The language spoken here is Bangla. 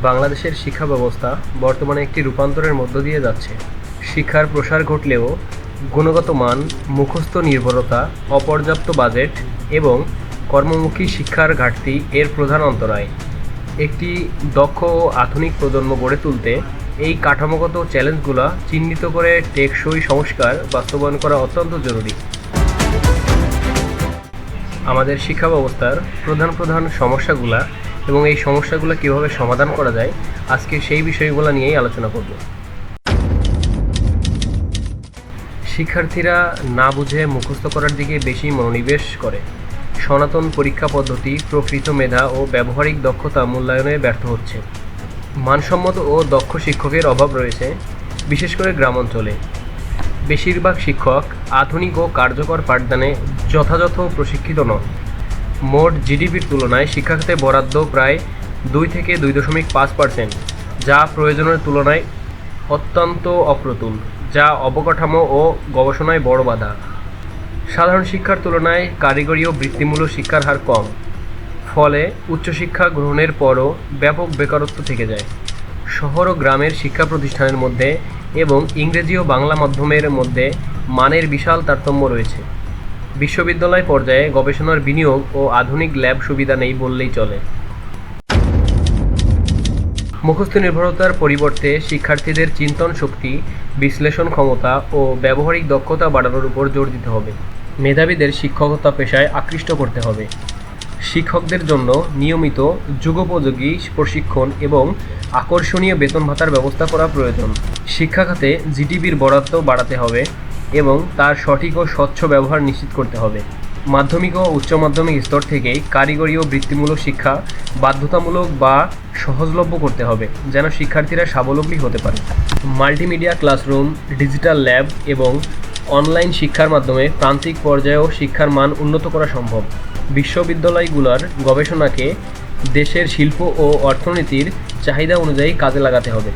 বাংলাদেশের শিক্ষা ব্যবস্থা বর্তমানে একটি রূপান্তরের মধ্য দিয়ে যাচ্ছে। শিক্ষার প্রসার ঘটলেও গুণগত মান, মুখস্থ নির্ভরতা, অপর্যাপ্ত বাজেট এবং কর্মমুখী শিক্ষার ঘাটতি এর প্রধান অন্তরায়। একটি দক্ষ ও আধুনিক প্রজন্ম গড়ে তুলতে এই কাঠামোগত চ্যালেঞ্জগুলো চিহ্নিত করে টেকসই সংস্কার বাস্তবায়ন করা অত্যন্ত জরুরি। আমাদের শিক্ষা ব্যবস্থার প্রধান সমস্যাগুলো এবং এই সমস্যাগুলো কীভাবে সমাধান করা যায়, আজকে সেই বিষয়গুলো নিয়েই আলোচনা করব। শিক্ষার্থীরা না বুঝে মুখস্থ করার দিকে বেশি মনোনিবেশ করে। সনাতন পরীক্ষা পদ্ধতি প্রকৃত মেধা ও ব্যবহারিক দক্ষতা মূল্যায়নে ব্যর্থ হচ্ছে। মানসম্মত ও দক্ষ শিক্ষকের অভাব রয়েছে, বিশেষ করে গ্রাম অঞ্চলে। বেশিরভাগ শিক্ষক আধুনিক ও কার্যকর পাঠদানে যথাযথ প্রশিক্ষিত নন। মোট জিডিপির তুলনায় শিক্ষাখাতে বরাদ্দ প্রায় 2 থেকে 2.5%, যা প্রয়োজনের তুলনায় অত্যন্ত অপ্রতুল, যা অবকাঠামো ও গবেষণায় বড় বাধা। সাধারণ শিক্ষার তুলনায় কারিগরি ও বৃত্তিমূলক শিক্ষার হার কম, ফলে উচ্চশিক্ষা গ্রহণের পরও ব্যাপক বেকারত্ব থেকে যায়। শহর ও গ্রামের শিক্ষা প্রতিষ্ঠানের মধ্যে এবং ইংরেজি ও বাংলা মাধ্যমের মধ্যে মানের বিশাল তারতম্য রয়েছে। বিশ্ববিদ্যালয় পর্যায়ে গবেষণার বিনিয়োগ ও আধুনিক ল্যাব সুবিধা নেই বললেই চলে। মুখস্থ নির্ভরতার পরিবর্তে শিক্ষার্থীদের চিন্তন শক্তি, বিশ্লেষণ ক্ষমতা ও ব্যবহারিক দক্ষতা বাড়ানোর উপর জোর দিতে হবে। মেধাবীদের শিক্ষকতা পেশায় আকৃষ্ট করতে হবে। শিক্ষকদের জন্য নিয়মিত যুগোপযোগী প্রশিক্ষণ এবং আকর্ষণীয় বেতন ভাতার ব্যবস্থা করা প্রয়োজন। শিক্ষা খাতে জিডিপির বরাদ্দ বাড়াতে হবে এবং তার সঠিক ও স্বচ্ছ ব্যবহার নিশ্চিত করতে হবে। মাধ্যমিক ও উচ্চ মাধ্যমিক স্তর থেকেই কারিগরি ও বৃত্তিমূলক শিক্ষা বাধ্যতামূলক বা সহজলভ্য করতে হবে, যেন শিক্ষার্থীরা স্বাবলম্বী হতে পারে। মাল্টিমিডিয়া ক্লাসরুম, ডিজিটাল ল্যাব এবং অনলাইন শিক্ষার মাধ্যমে প্রান্তিক পর্যায়েও শিক্ষার মান উন্নত করা সম্ভব। বিশ্ববিদ্যালয়গুলোর গবেষণাকে দেশের শিল্প ও অর্থনীতির চাহিদা অনুযায়ী কাজে লাগাতে হবে।